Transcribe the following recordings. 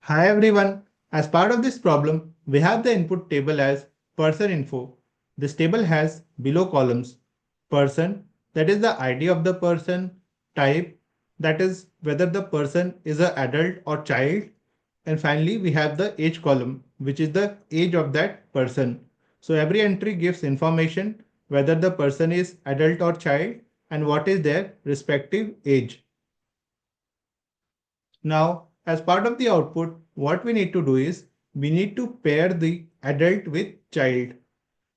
Hi everyone. As part of this problem, we have the input table as person info. This table has below columns person, that is the ID of the person, type, that is whether the person is an adult or child, and finally we have the age column, which is the age of that person. So every entry gives information whether the person is adult or child and what is their respective age. Now, as part of the output, what we need to do is we need to pair the adult with child.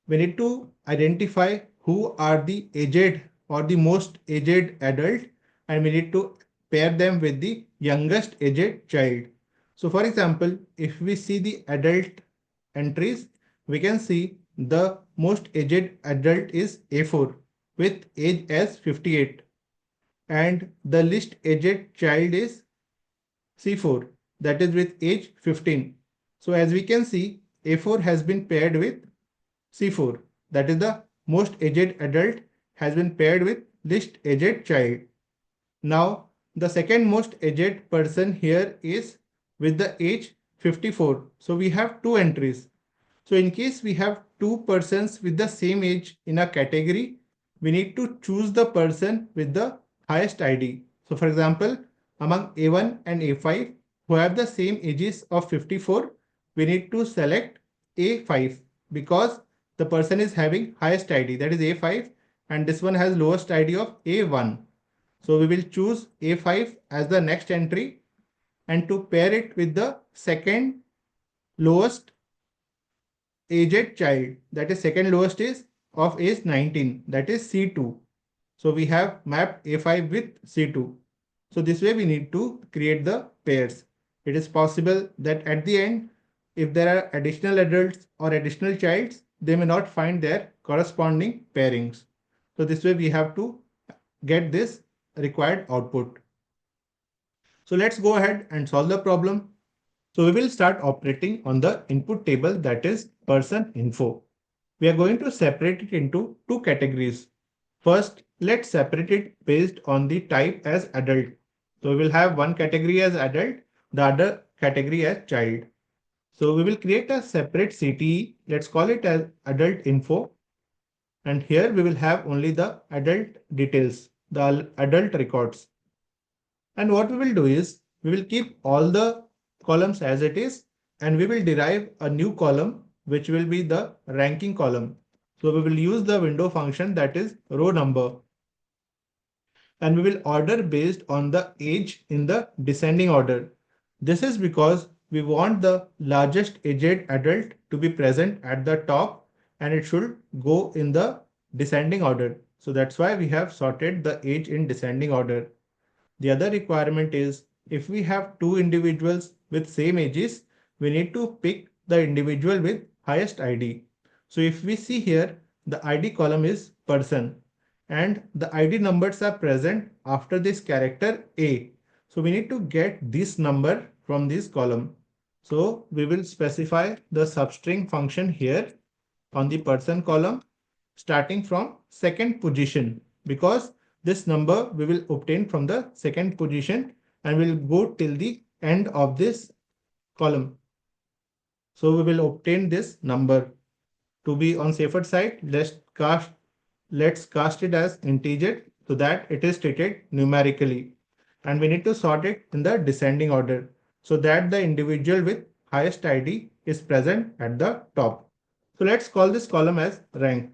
We need to identify who are the aged or the most aged adult, and we need to pair them with the youngest aged child. So for example, if we see the adult entries, we can see the most aged adult is A4 with age as 58, and the least aged child is C4, that is with age 15. So as we can see, A4 has been paired with C4, that is the most aged adult has been paired with least aged child. Now the second most aged person here is with the age 54. So we have two entries. So in case we have two persons with the same age in a category, we need to choose the person with the highest ID. So for example, among A1 and A5 who have the same ages of 54, we need to select A5 because the person is having highest ID, that is A5, and this one has lowest ID of A1. So we will choose A5 as the next entry and to pair it with the second lowest aged child, that is second lowest is of age 19, that is C2. So we have mapped A5 with C2. So this way we need to create the pairs. It is possible that at the end, if there are additional adults or additional childs, they may not find their corresponding pairings. So this way we have to get this required output. So let's go ahead and solve the problem. So we will start operating on the input table, that is person info. We are going to separate it into two categories. First, let's separate it based on the type as adult. So we will have one category as adult, the other category as child. So we will create a separate CTE. Let's call it as adult info. And here we will have only the adult details, the adult records. And what we will do is we will keep all the columns as it is, and we will derive a new column which will be the ranking column. So we will use the window function, that is row number, and we will order based on the age in the descending order. This is because we want the largest aged adult to be present at the top and it should go in the descending order. So that's why we have sorted the age in descending order. The other requirement is if we have two individuals with same ages, we need to pick the individual with highest ID. So if we see here, the ID column is person and the ID numbers are present after this character A. So we need to get this number from this column. So we will specify the substring function here on the person column starting from second position, because this number we will obtain from the second position and will go till the end of this column. So we will obtain this number. To be on safer side, let's cast it as integer so that it is stated numerically. And we need to sort it in the descending order so that the individual with highest ID is present at the top. So let's call this column as rank.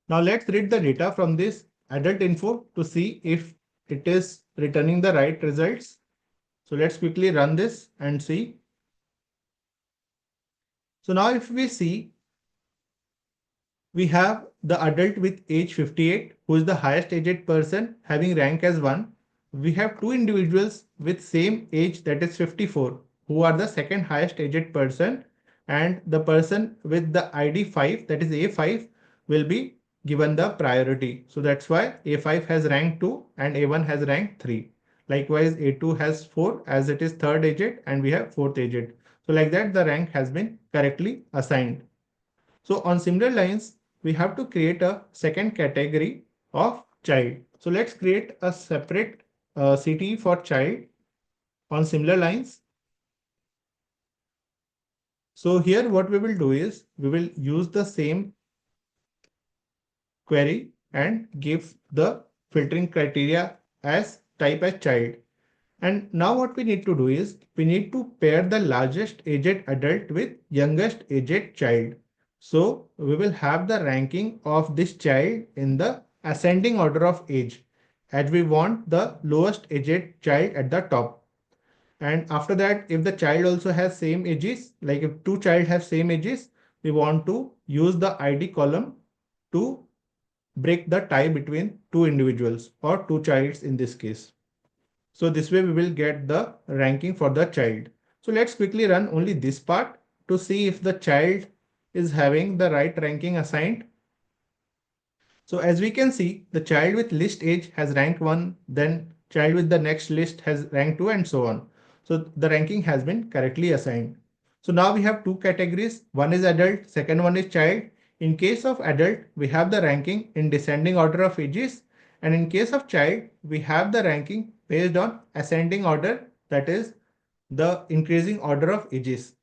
Now let's read the data from this adult info to see if it is returning the right results. So let's quickly run this and see. So now if we see, we have the adult with age 58 who is the highest aged person having rank as 1. We have two individuals with same age, that is 54, who are the second highest aged person, and the person with the ID 5, that is A5, will be given the priority. So that's why A5 has rank 2 and A1 has rank 3. Likewise, A2 has 4 as it is third aged and we have fourth aged. So like that the rank has been correctly assigned. So on similar lines, we have to create a second category of child. So let's create a separate CTE for child on similar lines. So here what we will do is we will use the same query and give the filtering criteria as type as child. And now what we need to do is we need to pair the largest aged adult with youngest aged child. So we will have the ranking of this child in the ascending order of age, as we want the lowest aged child at the top. And after that, if the child also has same ages, like if two child have same ages, we want to use the ID column to break the tie between two individuals or two childs in this case. So this way we will get the ranking for the child. So let's quickly run only this part to see if the child is having the right ranking assigned. So as we can see, the child with list age has rank 1, then child with the next list has rank 2 and so on. So the ranking has been correctly assigned. So now we have two categories. One is adult, second one is child. In case of adult, we have the ranking in descending order of ages. And in case of child, we have the ranking based on ascending order, that is the increasing order of ages.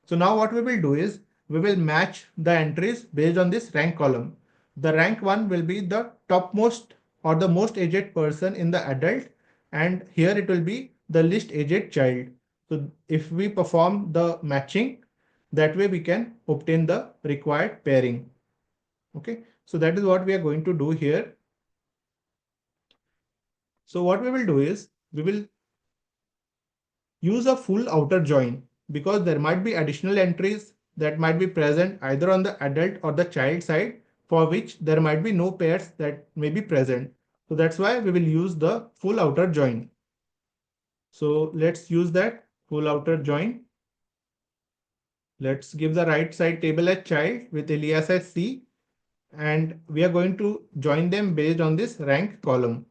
So now what we will do is we will match the entries based on this rank column. The rank 1 will be the topmost or the most aged person in the adult, and here it will be the least aged child. So if we perform the matching, that way we can obtain the required pairing. Okay, so that is what we are going to do here. So what we will do is we will use a full outer join, because there might be additional entries that might be present either on the adult or the child side, for which there might be no pairs that may be present. So that's why we will use the full outer join. So let's use that full outer join. Let's give the right side table as child with alias as C, and we are going to join them based on this rank column.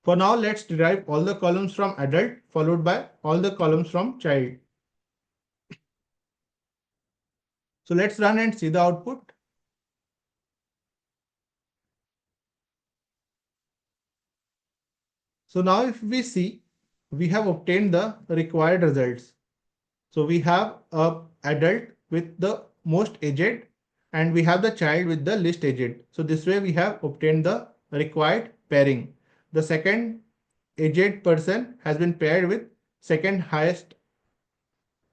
For now, let's derive all the columns from adult followed by all the columns from child. So let's run and see the output. So now if we see, we have obtained the required results. So we have a adult with the most aged and we have the child with the least aged. So this way we have obtained the required pairing. The second aged person has been paired with second highest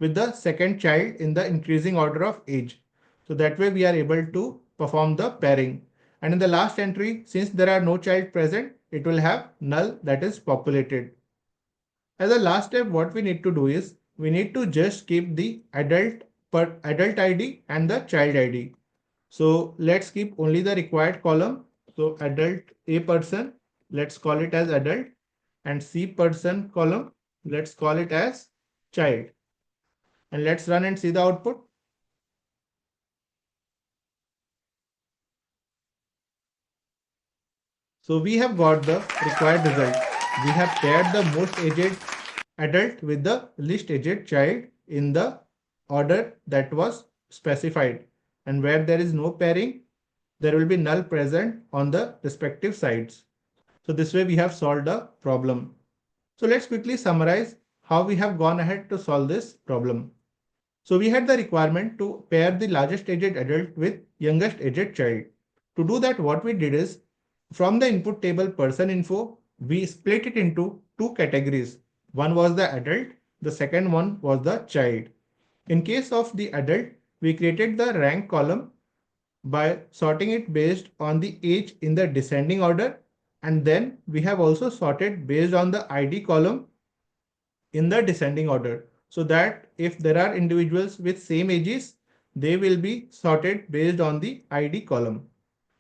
with the second child in the increasing order of age. So that way we are able to perform the pairing. And in the last entry, since there are no child present, it will have null, that is populated. As a last step, what we need to do is we need to just keep the adult ID and the child ID. So let's keep only the required column. So adult A person, let's call it as adult, and C person column, let's call it as child. And let's run and see the output. So we have got the required result. We have paired the most aged adult with the least aged child in the order that was specified. And where there is no pairing, there will be null present on the respective sides. So this way we have solved the problem. So let's quickly summarize how we have gone ahead to solve this problem. So we had the requirement to pair the largest aged adult with youngest aged child. To do that, what we did is from the input table person info, we split it into two categories. One was the adult, the second one was the child. In case of the adult, we created the rank column by sorting it based on the age in the descending order, and then we have also sorted based on the ID column in the descending order, so that if there are individuals with same ages, they will be sorted based on the ID column.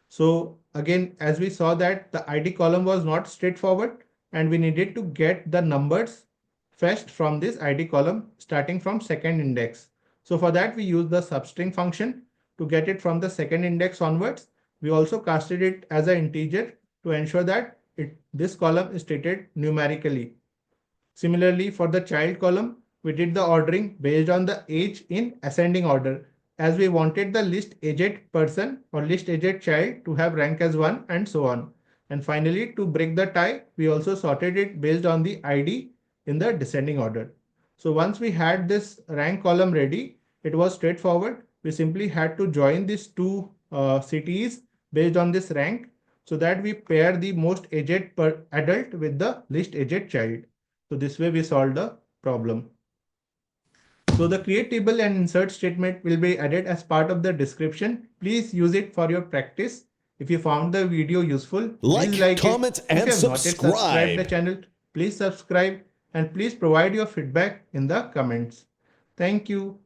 So again, as we saw that the ID column was not straightforward and we needed to get the numbers fetched from this ID column starting from second index. So for that we use the substring function to get it from the second index onwards. We also casted it as an integer to ensure that this column is treated numerically. Similarly, for the child column, we did the ordering based on the age in ascending order, as we wanted the least aged person or least aged child to have rank as 1 and so on. And finally, to break the tie, we also sorted it based on the ID in the descending order. So once we had this rank column ready, it was straightforward. We simply had to join these two cities based on this rank so that we pair the most aged per adult with the least aged child. So this way we solved the problem. So the create table and insert statement will be added as part of the description. Please use it for your practice. If you found the video useful, please like comment, it. If and you have not yet subscribed the subscribe. channel, please subscribe and please provide your feedback in the comments. Thank you.